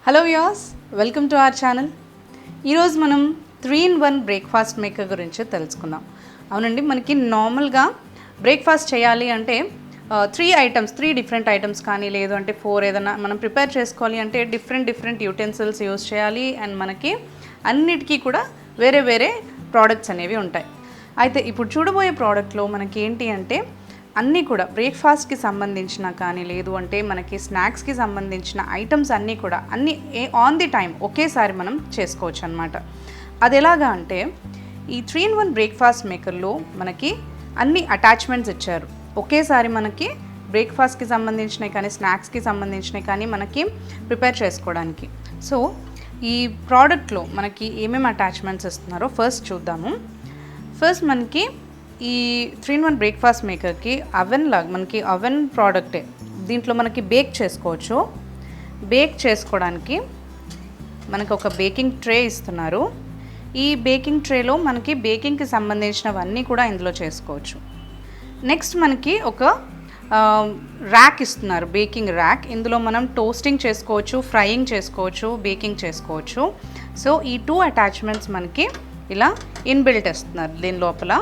Hello viewers, welcome to our channel. ఈరోజు మనం 3-in-1 breakfast maker గురించి తెలుసుకుందాం. అవునండి, మనకి నార్మల్గా బ్రేక్ఫాస్ట్ చేయాలి అంటే 3 డిఫరెంట్ ఐటమ్స్ కానీ లేదు అంటే 4 ఏదైనా మనం ప్రిపేర్ చేసుకోవాలి అంటే డిఫరెంట్ యూటెన్సిల్స్ యూస్ చేయాలి. అండ్ మనకి అన్నిటికీ కూడా వేరే వేరే ప్రోడక్ట్స్ అనేవి ఉంటాయి. అయితే ఇప్పుడు చూడబోయే ప్రోడక్ట్లో మనకి ఏంటి అంటే అన్నీ కూడా బ్రేక్ఫాస్ట్కి సంబంధించిన కానీ లేదు అంటే మనకి స్నాక్స్కి సంబంధించిన ఐటమ్స్ అన్నీ కూడా అన్నీ ఆన్ ది టైం ఒకేసారి మనం చేసుకోవచ్చు అనమాట. అది ఎలాగా అంటే ఈ 3-in-1 బ్రేక్ఫాస్ట్ మేకర్లో మనకి అన్ని అటాచ్మెంట్స్ ఇచ్చారు. ఒకేసారి మనకి బ్రేక్ఫాస్ట్కి సంబంధించినవి కానీ స్నాక్స్కి సంబంధించినవి కానీ మనకి ప్రిపేర్ చేసుకోవడానికి. సో ఈ ప్రోడక్ట్లో మనకి ఏమేమి అటాచ్మెంట్స్ ఇస్తున్నారో ఫస్ట్ చూద్దాము. ఫస్ట్ మనకి ఈ 3-in-1 బ్రేక్ఫాస్ట్ మేకర్కి మనకి అవెన్ ప్రోడక్టే. దీంట్లో మనకి బేక్ చేసుకోవచ్చు. బేక్ చేసుకోవడానికి మనకు ఒక బేకింగ్ ట్రే ఇస్తున్నారు. ఈ బేకింగ్ ట్రేలో మనకి బేకింగ్కి సంబంధించినవన్నీ కూడా ఇందులో చేసుకోవచ్చు. నెక్స్ట్ మనకి ఒక ర్యాక్ ఇస్తున్నారు, బేకింగ్ ర్యాక్. ఇందులో మనం టోస్టింగ్ చేసుకోవచ్చు, ఫ్రైయింగ్ చేసుకోవచ్చు, బేకింగ్ చేసుకోవచ్చు. సో ఈ 2 అటాచ్మెంట్స్ మనకి ఇలా ఇన్బిల్ట్ ఇస్తున్నారు దీని లోపల.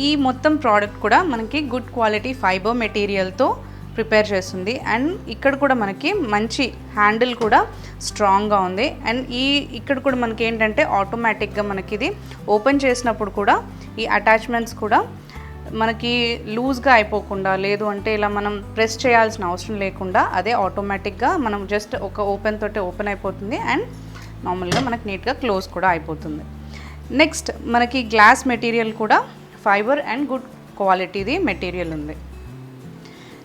ఈ మొత్తం ప్రోడక్ట్ కూడా మనకి గుడ్ క్వాలిటీ ఫైబర్ మెటీరియల్తో ప్రిపేర్ చేస్తుంది. అండ్ ఇక్కడ కూడా మనకి మంచి హ్యాండిల్ కూడా స్ట్రాంగ్గా ఉంది. అండ్ ఇక్కడ కూడా మనకి ఏంటంటే ఆటోమేటిక్గా మనకి ఇది ఓపెన్ చేసినప్పుడు కూడా ఈ అటాచ్మెంట్స్ కూడా మనకి లూజ్గా అయిపోకుండా లేదు అంటే ఇలా మనం ప్రెస్ చేయాల్సిన అవసరం లేకుండా అదే ఆటోమేటిక్గా మనం జస్ట్ ఒక ఓపెన్ తోటి ఓపెన్ అయిపోతుంది. అండ్ నార్మల్గా మనకి నీట్గా క్లోజ్ కూడా అయిపోతుంది. నెక్స్ట్ మనకి గ్లాస్ మెటీరియల్ కూడా ఫైబర్ అండ్ గుడ్ క్వాలిటీది మెటీరియల్ ఉంది.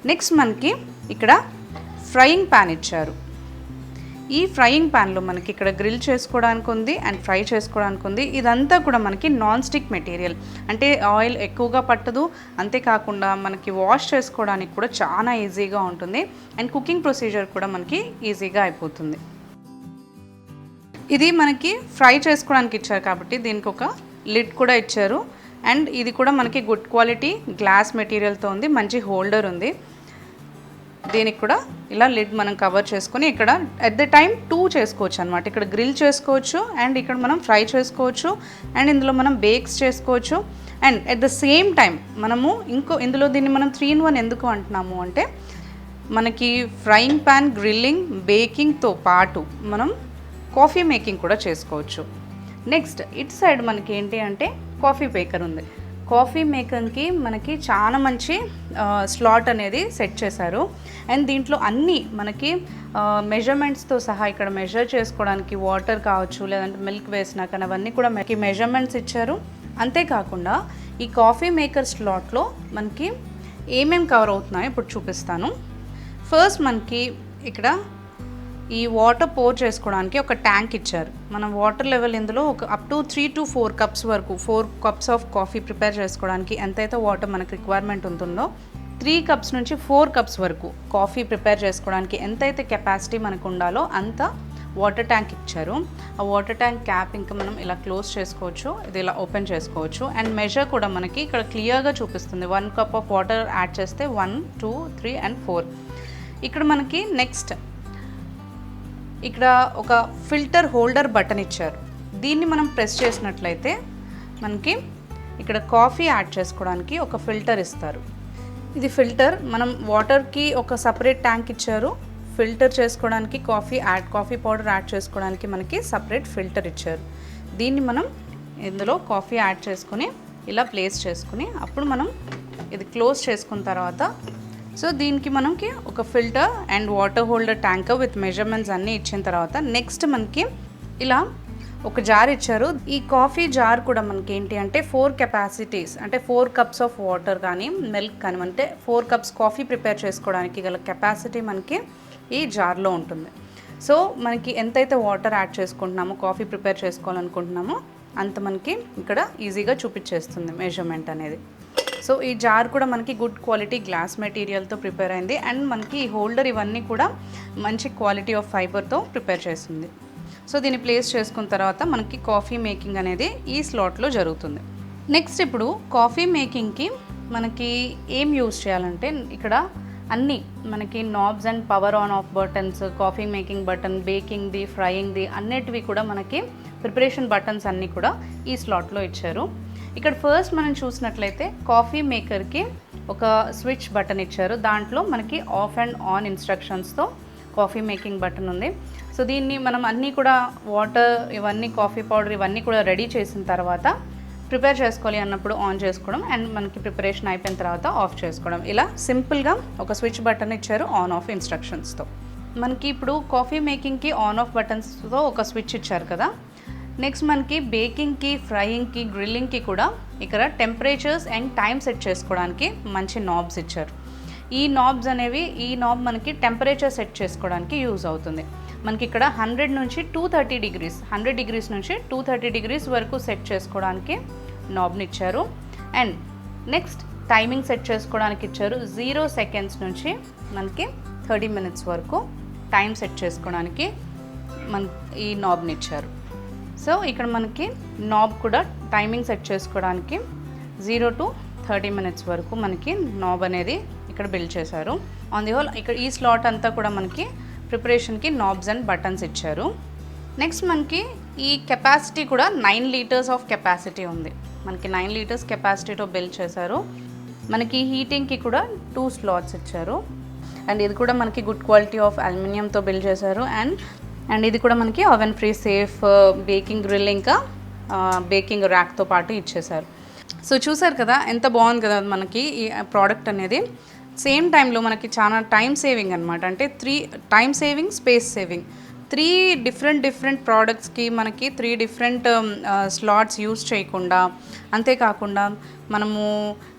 నెక్స్ట్ మనకి ఇక్కడ ఫ్రైయింగ్ ప్యాన్ ఇచ్చారు. ఈ ఫ్రైయింగ్ ప్యాన్లో మనకి ఇక్కడ గ్రిల్ చేసుకోవడానికి ఉంది అండ్ ఫ్రై చేసుకోవడానికి ఉంది. ఇదంతా కూడా మనకి నాన్ స్టిక్ మెటీరియల్, అంటే ఆయిల్ ఎక్కువగా పట్టదు. అంతేకాకుండా మనకి వాష్ చేసుకోవడానికి కూడా చాలా ఈజీగా ఉంటుంది. అండ్ కుకింగ్ ప్రొసీజర్ కూడా మనకి ఈజీగా అయిపోతుంది. ఇది మనకి ఫ్రై చేసుకోవడానికి ఇచ్చారు కాబట్టి దీనికి ఒక లిడ్ కూడా ఇచ్చారు. అండ్ ఇది కూడా మనకి గుడ్ క్వాలిటీ గ్లాస్ మెటీరియల్తో ఉంది, మంచి హోల్డర్ ఉంది. దీనికి కూడా ఇలా లిడ్ మనం కవర్ చేసుకొని ఇక్కడ ఎట్ ద టైం 2 చేసుకోవచ్చు అనమాట. ఇక్కడ గ్రిల్ చేసుకోవచ్చు అండ్ ఇక్కడ మనం ఫ్రై చేసుకోవచ్చు అండ్ ఇందులో మనం బేక్స్ చేసుకోవచ్చు. And at the same time మనము ఇందులో దీన్ని మనం 3-in-1 ఎందుకు అంటున్నాము అంటే మనకి ఫ్రైయింగ్ ప్యాన్, గ్రిల్లింగ్, బేకింగ్తో పాటు మనం కాఫీ మేకింగ్ కూడా చేసుకోవచ్చు. నెక్స్ట్ ఇటు సైడ్ మనకి ఏంటి అంటే కాఫీ మేకర్ ఉంది. కాఫీ మేకర్కి మనకి చాలా మంచి స్లాట్ అనేది సెట్ చేశారు. అండ్ దీంట్లో అన్నీ మనకి మెజర్మెంట్స్తో సహా ఇక్కడ మెజర్ చేసుకోవడానికి వాటర్ కావచ్చు లేదంటే మిల్క్ వేసినా కానీ అవన్నీ కూడా మనకి మెజర్మెంట్స్ ఇచ్చారు. అంతేకాకుండా ఈ కాఫీ మేకర్ స్లాట్లో మనకి ఏమేమి కవర్ అవుతున్నాయో ఇప్పుడు చూపిస్తాను. ఫస్ట్ మనకి ఇక్కడ ఈ వాటర్ పోర్ చేసుకోవడానికి ఒక ట్యాంక్ ఇచ్చారు. మనం వాటర్ లెవెల్ ఇందులో ఒక అప్ టు 3 to 4 కప్స్ వరకు 4 కప్స్ ఆఫ్ కాఫీ ప్రిపేర్ చేసుకోవడానికి ఎంతైతే వాటర్ మనకు రిక్వైర్మెంట్ ఉంటుందో 3 కప్స్ నుంచి 4 కప్స్ వరకు కాఫీ ప్రిపేర్ చేసుకోవడానికి ఎంతైతే కెపాసిటీ మనకు ఉండాలో అంత వాటర్ ట్యాంక్ ఇచ్చారు. ఆ వాటర్ ట్యాంక్ క్యాప్ ఇంకా మనం ఇలా క్లోజ్ చేసుకోవచ్చు, ఇది ఇలా ఓపెన్ చేసుకోవచ్చు. అండ్ మెజర్ కూడా మనకి ఇక్కడ క్లియర్గా చూపిస్తుంది. 1 కప్ ఆఫ్ వాటర్ యాడ్ చేస్తే 1, 2, 3 and 4. ఇక్కడ మనకి నెక్స్ట్ ఇక్కడ ఒక ఫిల్టర్ హోల్డర్ బటన్ ఇచ్చారు. దీన్ని మనం ప్రెస్ చేసినట్లయితే మనకి ఇక్కడ కాఫీ యాడ్ చేసుకోవడానికి ఒక ఫిల్టర్ ఇస్తారు. ఇది ఫిల్టర్ మనం వాటర్కి ఒక సపరేట్ ట్యాంక్ ఇచ్చారు. ఫిల్టర్ చేసుకోవడానికి కాఫీ పౌడర్ యాడ్ చేసుకోవడానికి మనకి సపరేట్ ఫిల్టర్ ఇచ్చారు. దీన్ని మనం ఇందులో కాఫీ యాడ్ చేసుకుని ఇలా ప్లేస్ చేసుకుని అప్పుడు మనం ఇది క్లోజ్ చేసుకున్న తర్వాత సో దీనికి మనకి ఒక filter and water holder tanker with measurements అన్నీ ఇచ్చిన తర్వాత నెక్స్ట్ మనకి ఇలా ఒక జార్ ఇచ్చారు. ఈ కాఫీ జార్ కూడా మనకి ఏంటి అంటే 4 కెపాసిటీస్ అంటే 4 కప్స్ ఆఫ్ వాటర్ కానీ మిల్క్ కానీ అంటే 4 కప్స్ కాఫీ ప్రిపేర్ చేసుకోవడానికి గల కెపాసిటీ మనకి ఈ జార్లో ఉంటుంది. సో మనకి ఎంతైతే వాటర్ యాడ్ చేసుకుంటున్నామో కాఫీ ప్రిపేర్ చేసుకోవాలనుకుంటున్నామో అంత మనకి ఇక్కడ ఈజీగా చూపించేస్తుంది మెజర్మెంట్ అనేది. సో ఈ జార్ కూడా మనకి గుడ్ క్వాలిటీ గ్లాస్ మెటీరియల్తో ప్రిపేర్ అయింది. అండ్ మనకి ఈ హోల్డర్ ఇవన్నీ కూడా మంచి క్వాలిటీ ఆఫ్ ఫైబర్తో ప్రిపేర్ చేస్తుంది. సో దీన్ని ప్లేస్ చేసుకున్న తర్వాత మనకి కాఫీ మేకింగ్ అనేది ఈ స్లాట్లో జరుగుతుంది. నెక్స్ట్ ఇప్పుడు కాఫీ మేకింగ్కి మనకి ఏం యూజ్ చేయాలంటే ఇక్కడ అన్నీ మనకి knobs and power on off buttons, coffee making button, బేకింగ్ది, ఫ్రైయింగ్ది అన్నిటివి కూడా మనకి ప్రిపరేషన్ బటన్స్ అన్నీ కూడా ఈ స్లాట్లో ఇచ్చారు. ఇక్కడ ఫస్ట్ మనం చూసినట్లయితే కాఫీ మేకర్కి ఒక స్విచ్ బటన్ ఇచ్చారు. దాంట్లో మనకి ఆఫ్ అండ్ ఆన్ ఇన్స్ట్రక్షన్స్తో కాఫీ మేకింగ్ బటన్ ఉంది. సో దీన్ని మనం అన్నీ కూడా వాటర్ ఇవన్నీ కాఫీ పౌడర్ ఇవన్నీ కూడా రెడీ చేసిన తర్వాత ప్రిపేర్ చేసుకోవాలి అన్నప్పుడు ఆన్ చేసుకోవడం అండ్ మనకి ప్రిపరేషన్ అయిపోయిన తర్వాత ఆఫ్ చేసుకోవడం. ఇలా సింపుల్గా ఒక స్విచ్ బటన్ ఇచ్చారు ఆన్ ఆఫ్ ఇన్స్ట్రక్షన్స్తో. మనకి ఇప్పుడు కాఫీ మేకింగ్కి ఆన్ ఆఫ్ బటన్స్తో ఒక స్విచ్ ఇచ్చారు కదా. నెక్స్ట్ మనకి బేకింగ్కి, ఫ్రైయింగ్కి, గ్రిల్లింగ్కి కూడా ఇక్కడ టెంపరేచర్స్ అండ్ టైం సెట్ చేసుకోవడానికి మంచి నాబ్స్ ఇచ్చారు. ఈ నాబ్స్ అనేవి ఈ నాబ్ మనకి టెంపరేచర్ సెట్ చేసుకోవడానికి యూజ్ అవుతుంది. మనకి ఇక్కడ 100 నుంచి 230 డిగ్రీస్ 100 డిగ్రీస్ నుంచి 230 డిగ్రీస్ వరకు సెట్ చేసుకోవడానికి నాబ్ని ఇచ్చారు. అండ్ నెక్స్ట్ టైమింగ్ సెట్ చేసుకోవడానికి ఇచ్చారు. 0 సెకండ్స్ నుంచి మనకి 30 మినిట్స్ వరకు టైం సెట్ చేసుకోవడానికి ఈ నాబ్ని ఇచ్చారు. సో ఇక్కడ మనకి నాబ్ కూడా టైమింగ్ సెట్ చేసుకోవడానికి 0 to 30 మినిట్స్ వరకు మనకి నాబ్ అనేది ఇక్కడ బిల్డ్ చేశారు. ఆన్ ది హోల్ ఇక్కడ ఈ స్లాట్ అంతా కూడా మనకి ప్రిపరేషన్కి నాబ్స్ అండ్ బటన్స్ ఇచ్చారు. నెక్స్ట్ మనకి ఈ కెపాసిటీ కూడా 9 లీటర్స్ ఆఫ్ కెపాసిటీ ఉంది. మనకి 9 లీటర్స్ కెపాసిటీతో బిల్డ్ చేశారు. మనకి హీటింగ్కి కూడా 2 స్లాట్స్ ఇచ్చారు. అండ్ ఇది కూడా మనకి గుడ్ క్వాలిటీ ఆఫ్ అల్యూమినియంతో బిల్డ్ చేశారు. అండ్ ఇది కూడా మనకి oven free safe baking grill ఇంకా బేకింగ్ ర్యాక్తో పాటు ఇచ్చేశారు. సో చూసారు కదా ఎంత బాగుంది కదా మనకి ఈ ప్రోడక్ట్ అనేది. సేమ్ టైంలో మనకి చాలా టైం సేవింగ్ అనమాట. అంటే 3 time saving, space saving, 3 different ప్రోడక్ట్స్కి మనకి 3 డిఫరెంట్ స్లాట్స్ యూజ్ చేయకుండా, అంతేకాకుండా మనము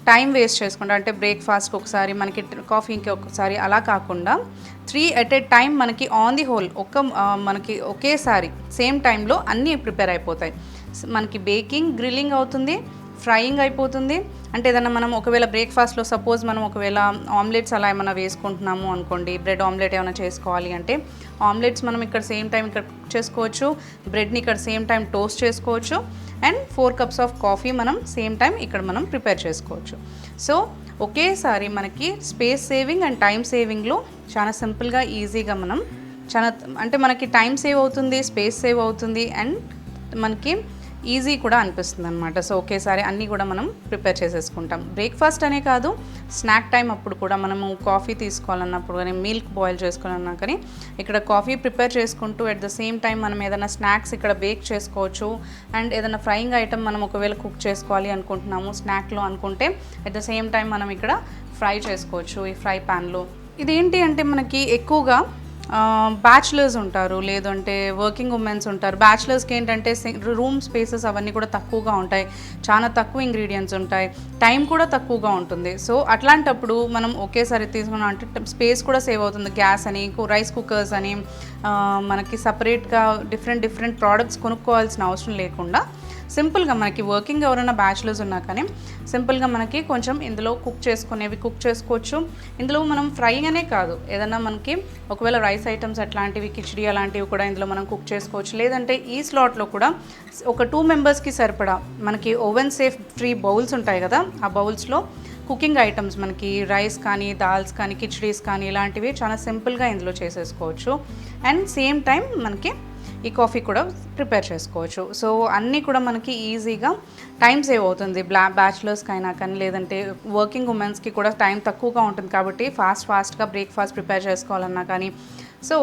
టైం వేస్ట్ చేసుకుంటా అంటే బ్రేక్ఫాస్ట్కి ఒకసారి, మనకి కాఫీకి ఒకసారి అలా కాకుండా 3 ఎట్ ఏ టైం మనకి ఆన్ ది హోల్ మనకి ఒకేసారి సేమ్ టైంలో అన్నీ ప్రిపేర్ అయిపోతాయి. మనకి బేకింగ్, గ్రిల్లింగ్ అవుతుంది, ఫ్రైయింగ్ అయిపోతుంది. అంటే ఏదన్నా మనం ఒకవేళ బ్రేక్ఫాస్ట్లో సపోజ్ మనం ఒకవేళ ఆమ్లెట్స్ అలా ఏమైనా వేసుకుంటున్నాము అనుకోండి, బ్రెడ్ ఆమ్లెట్ ఏమైనా చేసుకోవాలి అంటే ఆమ్లెట్స్ మనం ఇక్కడ సేమ్ టైం ఇక్కడ కుక్ చేసుకోవచ్చు, బ్రెడ్ని ఇక్కడ సేమ్ టైం టోస్ట్ చేసుకోవచ్చు, అండ్ 4 కప్స్ ఆఫ్ కాఫీ మనం సేమ్ టైం ఇక్కడ మనం ప్రిపేర్ చేసుకోవచ్చు. సో ఒకేసారి మనకి స్పేస్ సేవింగ్ అండ్ టైం సేవింగ్లో చాలా సింపుల్గా ఈజీగా మనం చాలా అంటే మనకి టైం సేవ్ అవుతుంది, స్పేస్ సేవ్ అవుతుంది, అండ్ మనకి ఈజీ కూడా అనిపిస్తుంది అనమాట. సో ఒకేసారి అన్నీ కూడా మనం ప్రిపేర్ చేసేసుకుంటాం. బ్రేక్ఫాస్ట్ అనే కాదు, స్నాక్ టైం అప్పుడు కూడా మనము కాఫీ తీసుకోవాలన్నప్పుడు కానీ, మిల్క్ బాయిల్ చేసుకోవాలన్నా కానీ ఇక్కడ కాఫీ ప్రిపేర్ చేసుకుంటూ అట్ ద సేమ్ టైం మనం ఏదైనా స్నాక్స్ ఇక్కడ బేక్ చేసుకోవచ్చు. అండ్ ఏదైనా ఫ్రైయింగ్ ఐటమ్ మనం ఒకవేళ కుక్ చేసుకోవాలి అనుకుంటున్నాము స్నాక్లో అనుకుంటే అట్ ద సేమ్ టైం మనం ఇక్కడ ఫ్రై చేసుకోవచ్చు ఈ ఫ్రై ప్యాన్లో. ఇదేంటి అంటే మనకి ఎక్కువగా బ్యాచులర్స్ ఉంటారు, లేదంటే వర్కింగ్ ఉమెన్స్ ఉంటారు. బ్యాచులర్స్కి ఏంటంటే రూమ్ స్పేసెస్ అవన్నీ కూడా తక్కువగా ఉంటాయి, చాలా తక్కువ ఇంగ్రీడియంట్స్ ఉంటాయి, టైం కూడా తక్కువగా ఉంటుంది. సో అట్లాంటప్పుడు మనం ఒకేసారి తీసుకున్నాం అంటే స్పేస్ కూడా సేవ్ అవుతుంది. గ్యాస్ అని, రైస్ కుక్కర్స్ అని మనకి సపరేట్గా డిఫరెంట్ ప్రోడక్ట్స్ కొనుక్కోవాల్సిన అవసరం లేకుండా సింపుల్గా మనకి వర్కింగ్ ఎవరైనా బ్యాచులర్స్ ఉన్నా కానీ సింపుల్గా మనకి కొంచెం ఇందులో కుక్ చేసుకోవచ్చు. ఇందులో మనం ఫ్రైయింగ్ అనే కాదు, ఏదన్నా మనకి ఒకవేళ రైస్ ఐటమ్స్ అట్లాంటివి, కిచిడి అలాంటివి కూడా ఇందులో మనం కుక్ చేసుకోవచ్చు. లేదంటే ఈ స్లాట్లో కూడా ఒక 2 మెంబర్స్కి సరిపడా మనకి ఓవెన్ సేఫ్ ఫ్రీ బౌల్స్ ఉంటాయి కదా, ఆ బౌల్స్లో కుకింగ్ ఐటమ్స్ మనకి రైస్ కానీ, దాల్స్ కానీ, కిచిడీస్ కానీ ఇలాంటివి చాలా సింపుల్గా ఇందులో చేసేసుకోవచ్చు. అండ్ సేమ్ టైం మనకి ఈ కాఫీ కూడా ప్రిపేర్ చేసుకోవచ్చు. సో అన్నీ కూడా మనకి ఈజీగా టైం సేవ్ అవుతుంది. బ్యాచులర్స్కి అయినా కానీ, లేదంటే వర్కింగ్ ఉమెన్స్కి కూడా టైం తక్కువగా ఉంటుంది కాబట్టి ఫాస్ట్గా బ్రేక్ఫాస్ట్ ప్రిపేర్ చేసుకోవాలన్నా కానీ సో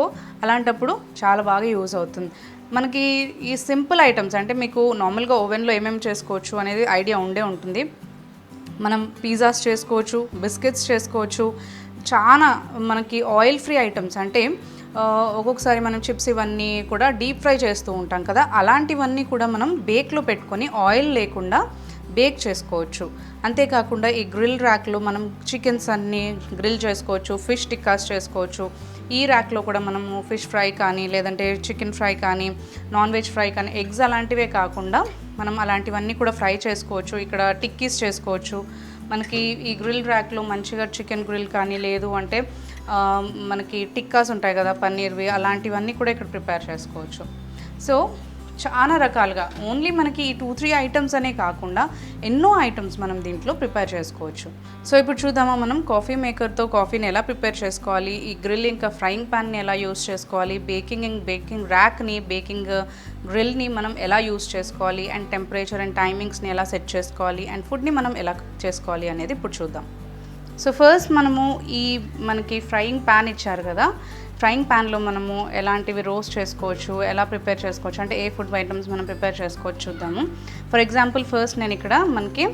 అలాంటప్పుడు చాలా బాగా యూజ్ అవుతుంది. మనకి ఈ సింపుల్ ఐటమ్స్ అంటే మీకు నార్మల్గా ఓవెన్లో ఏమేమి చేసుకోవచ్చు అనేది ఐడియా ఉంటుంది. మనం పిజ్జాస్ చేసుకోవచ్చు, బిస్కెట్స్ చేసుకోవచ్చు, చాలా మనకి ఆయిల్ ఫ్రీ ఐటమ్స్ అంటే ఒక్కొక్కసారి మనం చిప్స్ ఇవన్నీ కూడా డీప్ ఫ్రై చేస్తూ ఉంటాం కదా, అలాంటివన్నీ కూడా మనం బేక్లో పెట్టుకొని ఆయిల్ లేకుండా బేక్ చేసుకోవచ్చు. అంతేకాకుండా ఈ గ్రిల్ ర్యాక్లో మనం చికెన్స్ అన్నీ గ్రిల్ చేసుకోవచ్చు, ఫిష్ టిక్కాస్ చేసుకోవచ్చు. ఈ ర్యాక్లో కూడా మనము ఫిష్ ఫ్రై కానీ, లేదంటే చికెన్ ఫ్రై కానీ, నాన్ వెజ్ ఫ్రై కానీ, ఎగ్స్ అలాంటివే కాకుండా మనం అలాంటివన్నీ కూడా ఫ్రై చేసుకోవచ్చు. ఇక్కడ టిక్కీస్ చేసుకోవచ్చు. మనకి ఈ గ్రిల్ ర్యాక్లో మంచిగా చికెన్ గ్రిల్ కానీ, లేదు అంటే మనకి టిక్కాస్ ఉంటాయి కదా పన్నీర్వి, అలాంటివన్నీ కూడా ఇక్కడ ప్రిపేర్ చేసుకోవచ్చు. సో చాలా రకాలుగా ఓన్లీ మనకి ఈ 2-3 ఐటమ్స్ అనే కాకుండా ఎన్నో ఐటమ్స్ మనం దీంట్లో ప్రిపేర్ చేసుకోవచ్చు. సో ఇప్పుడు చూద్దామా మనం కాఫీ మేకర్తో కాఫీని ఎలా ప్రిపేర్ చేసుకోవాలి, ఈ గ్రిల్ ఇంకా ఫ్రైయింగ్ ప్యాన్ని ఎలా యూస్ చేసుకోవాలి, బేకింగ్ ర్యాక్ని, బేకింగ్ గ్రిల్ని మనం ఎలా యూస్ చేసుకోవాలి, అండ్ టెంపరేచర్ అండ్ టైమింగ్స్ని ఎలా సెట్ చేసుకోవాలి, అండ్ ఫుడ్ని మనం ఎలా కుక్ చేసుకోవాలి అనేది ఇప్పుడు చూద్దాం. సో ఫస్ట్ మనకి ఫ్రైయింగ్ ప్యాన్ ఇచ్చారు కదా, ఫ్రైయింగ్ ప్యాన్లో మనము ఎలాంటివి రోస్ట్ చేసుకోవచ్చు, ఎలా ప్రిపేర్ చేసుకోవచ్చు, అంటే ఏ ఫుడ్ ఐటమ్స్ మనం ప్రిపేర్ చేసుకోవచ్చు చూద్దాము. ఫర్ ఎగ్జాంపుల్ ఫస్ట్ నేను ఇక్కడ మనకి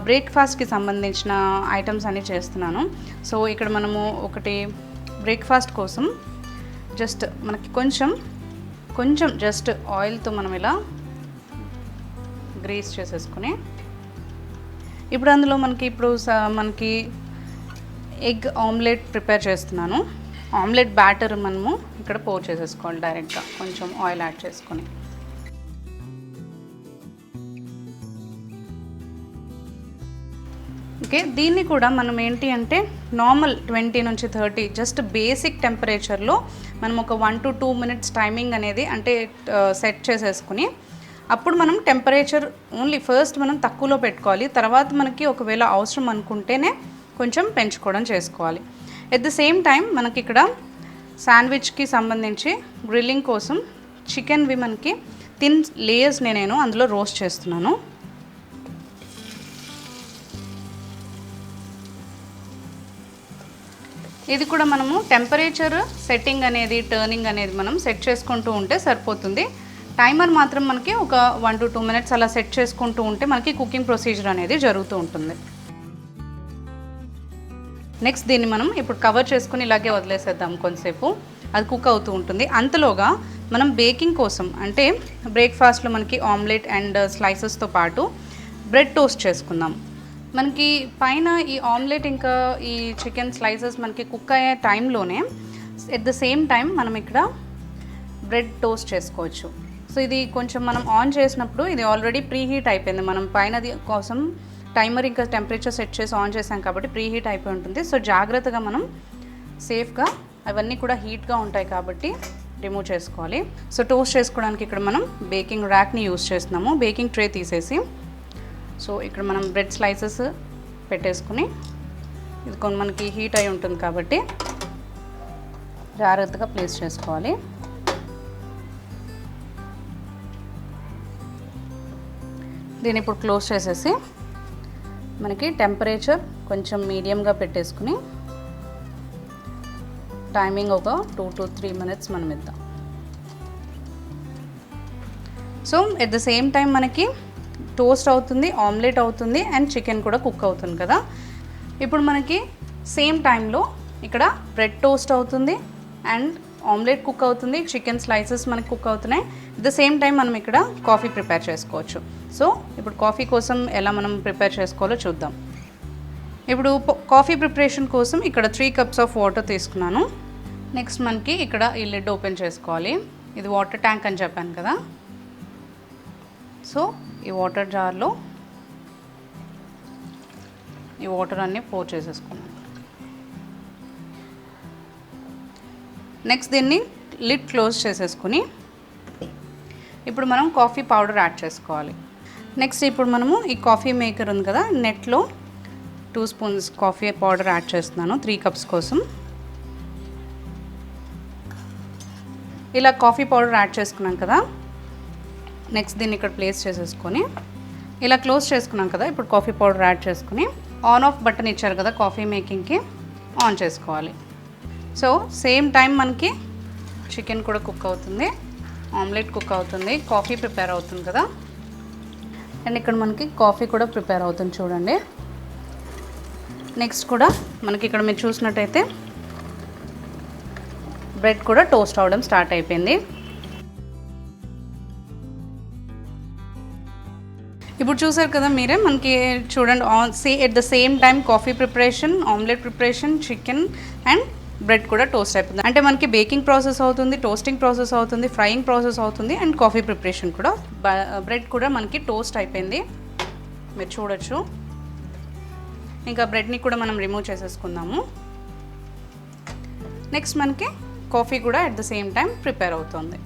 బ్రేక్ఫాస్ట్కి సంబంధించిన ఐటమ్స్ అన్నీ చేస్తున్నాను. సో ఇక్కడ మనము ఒకటి బ్రేక్ఫాస్ట్ కోసం జస్ట్ మనకి కొంచెం జస్ట్ ఆయిల్తో మనం ఇలా గ్రీస్ చేసేసుకుని ఇప్పుడు అందులో మనకి ఎగ్ ఆమ్లెట్ ప్రిపేర్ చేస్తున్నాను. ఆమ్లెట్ బ్యాటర్ మనము ఇక్కడ పోర్ చేసేసుకోవాలి డైరెక్ట్గా కొంచెం ఆయిల్ యాడ్ చేసుకొని. ఓకే, దీన్ని కూడా మనం ఏంటి అంటే నార్మల్ 20 నుంచి 30 జస్ట్ బేసిక్ టెంపరేచర్లో మనం ఒక 1 to 2 minutes టైమింగ్ అనేది అంటే సెట్ చేసేసుకుని అప్పుడు మనం టెంపరేచర్ ఓన్లీ ఫస్ట్ మనం తక్కువలో పెట్టుకోవాలి. తర్వాత మనకి ఒకవేళ అవసరం అనుకుంటేనే కొంచెం పెంచుకోవడం చేసుకోవాలి. ఎట్ ద సేమ్ టైం మనకి ఇక్కడ శాండ్విచ్కి సంబంధించి గ్రిల్లింగ్ కోసం చికెన్వి మనకి థిన్ లేయర్స్ని నేను అందులో రోస్ట్ చేస్తున్నాను. ఇది కూడా మనము టెంపరేచర్ సెట్టింగ్ అనేది టర్నింగ్ అనేది మనం సెట్ చేసుకుంటూ ఉంటే సరిపోతుంది. టైమర్ మాత్రం మనకి ఒక 1 to 2 minutes అలా సెట్ చేసుకుంటూ ఉంటే మనకి కుకింగ్ ప్రొసీజర్ అనేది జరుగుతూ ఉంటుంది. నెక్స్ట్ దీన్ని మనం ఇప్పుడు కవర్ చేసుకుని ఇలాగే వదిలేసేద్దాం, కొంతసేపు అది కుక్ అవుతూ ఉంటుంది. అంతలోగా మనం బేకింగ్ కోసం అంటే బ్రేక్ఫాస్ట్లో మనకి ఆమ్లెట్ అండ్ స్లైసెస్తో పాటు బ్రెడ్ టోస్ట్ చేసుకుందాం. మనకి పైన ఈ ఆమ్లెట్ ఇంకా ఈ చికెన్ స్లైసెస్ మనకి కుక్ అయ్యే టైంలోనే ఎట్ ద సేమ్ టైం మనం ఇక్కడ బ్రెడ్ టోస్ట్ చేసుకోవచ్చు. సో ఇది కొంచెం మనం ఆన్ చేసినప్పుడు ఇది ఆల్రెడీ ప్రీ హీట్ అయిపోయింది. మనం పైనది కోసం టైమర్ ఇంకా టెంపరేచర్ సెట్ చేసి ఆన్ చేసాం కాబట్టి ప్రీ హీట్ అయిపోయి ఉంటుంది. సో జాగ్రత్తగా మనం సేఫ్గా అవన్నీ కూడా హీట్గా ఉంటాయి కాబట్టి రిమూవ్ చేసుకోవాలి. సో టోస్ట్ చేసుకోవడానికి ఇక్కడ మనం బేకింగ్ ర్యాక్ని యూస్ చేస్తున్నాము. బేకింగ్ ట్రే తీసేసి సో ఇక్కడ మనం బ్రెడ్ స్లైసెస్ పెట్టేసుకుని ఇది మనకి హీట్ అయి ఉంటుంది కాబట్టి జాగ్రత్తగా ప్లేస్ చేసుకోవాలి. దీన్ని ఇప్పుడు క్లోజ్ చేసేసి మనకి టెంపరేచర్ కొంచెం మీడియంగా పెట్టేసుకుని టైమింగ్ ఒక 2 to 3 minutes మనం ఇద్దాం. So at the same time మనకి టోస్ట్ అవుతుంది, ఆమ్లెట్ అవుతుంది అండ్ చికెన్ కూడా కుక్ అవుతుంది కదా. ఇప్పుడు మనకి సేమ్ టైంలో ఇక్కడ బ్రెడ్ టోస్ట్ అవుతుంది అండ్ ఆమ్లెట్ కుక్ అవుతుంది, చికెన్ స్లైసెస్ మనకి కుక్ అవుతున్నాయి. ఎట్ ద సేమ్ టైం మనం ఇక్కడ కాఫీ ప్రిపేర్ చేసుకోవచ్చు. సో ఇప్పుడు కాఫీ కోసం ఎలా మనం ప్రిపేర్ చేసుకోవాలో చూద్దాం. ఇప్పుడు కాఫీ ప్రిపరేషన్ కోసం ఇక్కడ 3 cups ఆఫ్ వాటర్ తీసుకున్నాను. నెక్స్ట్ మనకి ఇక్కడ ఈ లిడ్ ఓపెన్ చేసుకోవాలి. ఇది వాటర్ ట్యాంక్ అని చెప్పాను కదా. సో ఈ వాటర్ జార్లో ఈ వాటర్ అన్నీ పోర్ చేసేసుకున్నాను. నెక్స్ట్ దీన్ని లిడ్ క్లోజ్ చేసేసుకుని ఇప్పుడు మనం కాఫీ పౌడర్ యాడ్ చేసుకోవాలి. నెక్స్ట్ ఇప్పుడు మనము ఈ కాఫీ మేకర్ ఉంది కదా, నెట్లో 2 spoons కాఫీ పౌడర్ యాడ్ చేస్తున్నాను 3 cups కోసం. ఇలా కాఫీ పౌడర్ యాడ్ చేసుకున్నాం కదా. నెక్స్ట్ దీన్ని ఇక్కడ ప్లేస్ చేసేసుకొని ఇలా క్లోజ్ చేసుకున్నాం కదా. ఇప్పుడు కాఫీ పౌడర్ యాడ్ చేసుకుని ఆన్ ఆఫ్ బటన్ ఇచ్చారు కదా కాఫీ మేకింగ్కి, ఆన్ చేసుకోవాలి. సో సేమ్ టైం మనకి చికెన్ కూడా కుక్ అవుతుంది, ఆమ్లెట్ కుక్ అవుతుంది, కాఫీ ప్రిపేర్ అవుతుంది కదా. అండ్ ఇక్కడ మనకి కాఫీ కూడా ప్రిపేర్ అవుతుంది చూడండి. నెక్స్ట్ కూడా మనకి ఇక్కడ మీరు చూసినట్టయితే బ్రెడ్ కూడా టోస్ట్ అవ్వడం స్టార్ట్ అయిపోయింది. ఇప్పుడు చూసారు కదా మీరే, మనకి చూడండి at the same time coffee preparation, omelette preparation, chicken and bread కూడా టోస్ట్ అయిపోతుంది. అంటే మనకి బేకింగ్ ప్రాసెస్ అవుతుంది, టోస్టింగ్ ప్రాసెస్ అవుతుంది, ఫ్రైయింగ్ ప్రాసెస్ అవుతుంది అండ్ కాఫీ ప్రిపరేషన్ కూడా. బ్రెడ్ కూడా మనకి టోస్ట్ అయిపోయింది, మీరు చూడొచ్చు. ఇంకా బ్రెడ్ని కూడా మనం రిమూవ్ చేసేసుకుందాము. నెక్స్ట్ మనకి కాఫీ కూడా at the same time prepare అవుతుంది.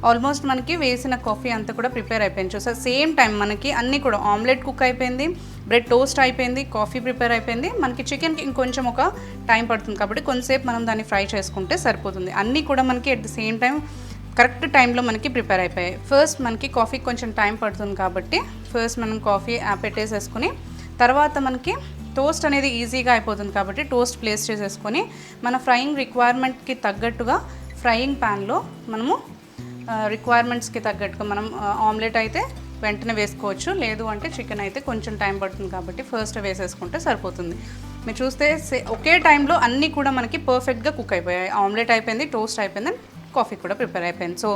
ఆల్మోస్ట్ మనకి వేసిన కాఫీ అంతా కూడా ప్రిపేర్ అయిపోయింది. చూసారు సేమ్ టైం మనకి అన్నీ కూడా ఆమ్లెట్ కుక్ అయిపోయింది, బ్రెడ్ టోస్ట్ అయిపోయింది, కాఫీ ప్రిపేర్ అయిపోయింది. మనకి చికెన్కి ఇంకొంచెం ఒక టైం పడుతుంది కాబట్టి కొంతసేపు మనం దాన్ని ఫ్రై చేసుకుంటే సరిపోతుంది. అన్నీ కూడా మనకి at the same time correct టైంలో మనకి ప్రిపేర్ అయిపోయాయి. ఫస్ట్ మనకి కాఫీ కొంచెం టైం పడుతుంది కాబట్టి ఫస్ట్ మనం కాఫీ పెట్టేసేసుకుని తర్వాత మనకి టోస్ట్ అనేది ఈజీగా అయిపోతుంది కాబట్టి టోస్ట్ ప్లేస్ చేసేసుకొని మన ఫ్రైయింగ్ రిక్వైర్మెంట్కి తగ్గట్టుగా ఫ్రైయింగ్ ప్యాన్లో మనము రిక్వైర్మెంట్స్కి తగ్గట్టుగా మనం ఆమ్లెట్ అయితే వెంటనే వేసుకోవచ్చు, లేదు అంటే చికెన్ అయితే కొంచెం టైం పడుతుంది కాబట్టి ఫస్ట్ వేసేసుకుంటే సరిపోతుంది. మీరు చూస్తే ఒకే టైంలో అన్నీ కూడా మనకి పర్ఫెక్ట్గా కుక్ అయిపోయాయి. ఆమ్లెట్ అయిపోయింది, టోస్ట్ అయిపోయింది, కాఫీ కూడా ప్రిపేర్ అయిపోయింది. సో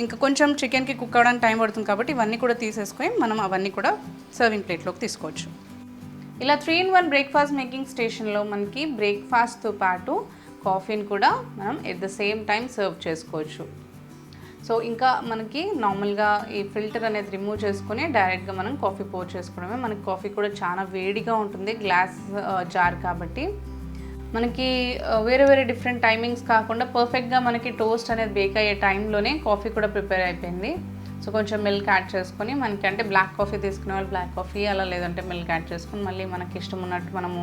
ఇంకా కొంచెం చికెన్కి కుక్ అవ్వడానికి టైం పడుతుంది కాబట్టి ఇవన్నీ కూడా తీసేసుకొని మనం అవన్నీ కూడా సర్వింగ్ ప్లేట్లోకి తీసుకోవచ్చు. ఇలా 3-in-1 బ్రేక్ఫాస్ట్ మేకింగ్ స్టేషన్లో మనకి బ్రేక్ఫాస్ట్తో పాటు కాఫీని కూడా మనం at the same time serve చేసుకోవచ్చు. సో ఇంకా మనకి నార్మల్గా ఈ ఫిల్టర్ అనేది రిమూవ్ చేసుకొని డైరెక్ట్గా మనం కాఫీ పోర్ చేసుకోవడమే. మనకి కాఫీ కూడా చాలా వేడిగా ఉంటుంది, గ్లాస్ జార్ కాబట్టి మనకి వేరే వేరే డిఫరెంట్ టైమింగ్స్ కాకుండా పర్ఫెక్ట్గా మనకి టోస్ట్ అనేది బేక్ అయ్యే టైంలోనే కాఫీ కూడా ప్రిపేర్ అయిపోయింది. సో కొంచెం మిల్క్ యాడ్ చేసుకొని మనకి అంటే బ్లాక్ కాఫీ తీసుకునే వాళ్ళు బ్లాక్ కాఫీ, అలా లేదంటే మిల్క్ యాడ్ చేసుకొని మళ్ళీ మనకి ఇష్టం ఉన్నట్టు మనము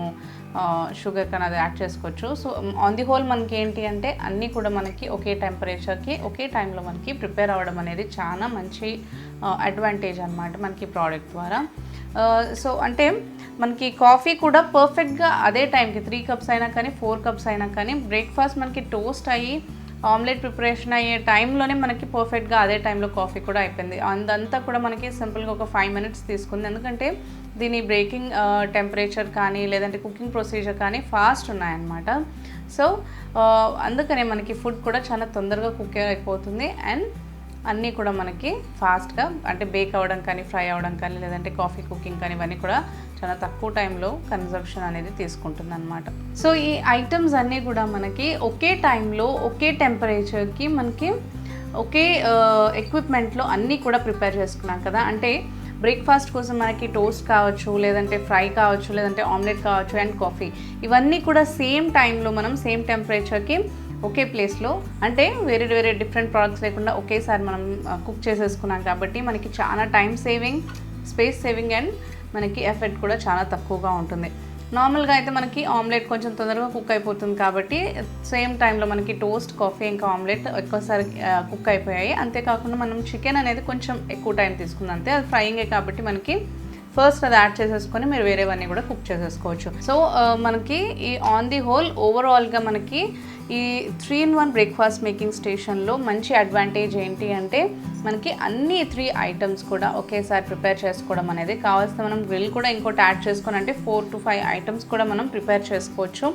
షుగర్ కానీ అది యాడ్ చేసుకోవచ్చు. సో ఆన్ ది హోల్ మనకి ఏంటి అంటే అన్నీ కూడా మనకి ఒకే టెంపరేచర్కి ఒకే టైంలో మనకి ప్రిపేర్ అవ్వడం అనేది చాలా మంచి అడ్వాంటేజ్ అనమాట మనకి ప్రోడక్ట్ ద్వారా. సో అంటే మనకి కాఫీ కూడా పర్ఫెక్ట్గా అదే టైంకి 3 కప్స్ అయినా కానీ 4 కప్స్ అయినా కానీ బ్రేక్ఫాస్ట్ మనకి టోస్ట్ అయ్యి ఆమ్లెట్ ప్రిపరేషన్ అయ్యే టైంలోనే మనకి పర్ఫెక్ట్గా అదే టైంలో కాఫీ కూడా అయిపోయింది. అదంతా కూడా మనకి సింపుల్గా ఒక 5 minutes తీసుకుంది, ఎందుకంటే దీని బ్రేకింగ్ టెంపరేచర్ కానీ లేదంటే కుకింగ్ ప్రొసీజర్ కానీ ఫాస్ట్ ఉన్నాయన్నమాట. సో అందుకనే మనకి ఫుడ్ కూడా చాలా తొందరగా కుక్ అయిపోతుంది అండ్ అన్నీ కూడా మనకి ఫాస్ట్గా అంటే బేక్ అవ్వడం కానీ ఫ్రై అవ్వడం కానీ లేదంటే కాఫీ కుకింగ్ కానీ ఇవన్నీ కూడా చాలా తక్కువ టైంలో కన్జంప్షన్ అనేది తీసుకుంటుంది అనమాట. సో ఈ ఐటమ్స్ అన్నీ కూడా మనకి ఒకే టైంలో ఒకే టెంపరేచర్కి మనకి ఒకే ఎక్విప్మెంట్లో అన్నీ కూడా ప్రిపేర్ చేసుకున్నాం కదా. అంటే బ్రేక్ఫాస్ట్ కోసం మనకి టోస్ట్ కావచ్చు, లేదంటే ఫ్రై కావచ్చు, లేదంటే ఆమ్లెట్ కావచ్చు అండ్ కాఫీ ఇవన్నీ కూడా సేమ్ టైంలో మనం సేమ్ టెంపరేచర్కి ఒకే ప్లేస్లో అంటే వేరే వేరే డిఫరెంట్ ప్రోడక్ట్స్ లేకుండా ఒకేసారి మనం కుక్ చేసేసుకున్నాం కాబట్టి మనకి చాలా time saving, space saving and మనకి ఎఫెక్ట్ కూడా చాలా తక్కువగా ఉంటుంది. నార్మల్గా అయితే మనకి ఆమ్లెట్ కొంచెం తొందరగా కుక్ అయిపోతుంది కాబట్టి సేమ్ టైంలో మనకి టోస్ట్, కాఫీ ఇంకా ఆమ్లెట్ ఎక్కువసారి కుక్ అయిపోయాయి. అంతేకాకుండా మనం చికెన్ అనేది కొంచెం ఎక్కువ టైం తీసుకుంది అంతే, అది ఫ్రైయింగే కాబట్టి మనకి ఫస్ట్ అది యాడ్ చేసేసుకొని మీరు వేరేవన్నీ కూడా కుక్ చేసేసుకోవచ్చు. సో మనకి ఈ ఆన్ ది హోల్ ఓవరాల్గా మనకి ఈ 3-in-1 బ్రేక్ఫాస్ట్ మేకింగ్ స్టేషన్లో మంచి అడ్వాంటేజ్ ఏంటి అంటే మనకి అన్ని 3 ఐటమ్స్ కూడా ఒకేసారి ప్రిపేర్ చేసుకోవడం అనేది కావాల్సిన మనం గ్రిల్ కూడా ఇంకోటి యాడ్ చేసుకొని అంటే 4 to 5 ఐటమ్స్ కూడా మనం ప్రిపేర్ చేసుకోవచ్చు.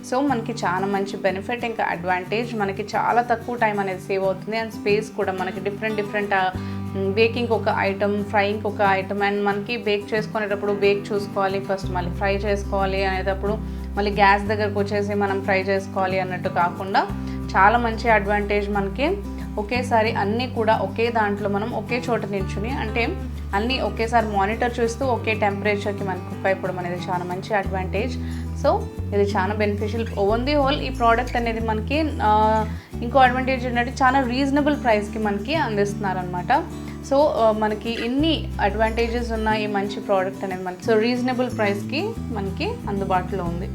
సో మనకి చాలా మంచి బెనిఫిట్ ఇంకా అడ్వాంటేజ్, మనకి చాలా తక్కువ టైం అనేది సేవ్ అవుతుంది అండ్ స్పేస్ కూడా మనకి డిఫరెంట్ బేకింగ్ ఒక ఐటమ్, ఫ్రైయింగ్ ఒక ఐటమ్ అండ్ మనకి బేక్ చేసుకునేటప్పుడు బేక్ చూసుకోవాలి ఫస్ట్, మళ్ళీ ఫ్రై చేసుకోవాలి అనేటప్పుడు మళ్ళీ గ్యాస్ దగ్గరకు వచ్చేసి మనం ఫ్రై చేసుకోవాలి అన్నట్టు కాకుండా చాలా మంచి అడ్వాంటేజ్ మనకి ఒకేసారి అన్నీ కూడా ఒకే దాంట్లో మనం ఒకే చోట నిల్చుని అంటే అన్నీ ఒకేసారి మానిటర్ చూస్తూ ఒకే టెంపరేచర్కి మనకి కుక్ అయిపోవడం అనేది చాలా మంచి అడ్వాంటేజ్. సో ఇది చాలా బెనిఫిషియల్. ఓన్ ది హోల్ ఈ ప్రోడక్ట్ అనేది మనకి ఇంకో అడ్వాంటేజ్ ఏంటంటే చాలా రీజనబుల్ ప్రైస్కి మనకి అందిస్తున్నారనమాట. సో మనకి ఎన్ని అడ్వాంటేజెస్ ఉన్న ఈ మంచి ప్రోడక్ట్ అనేది మనకి సో రీజనబుల్ ప్రైస్కి మనకి అందుబాటులో ఉంది.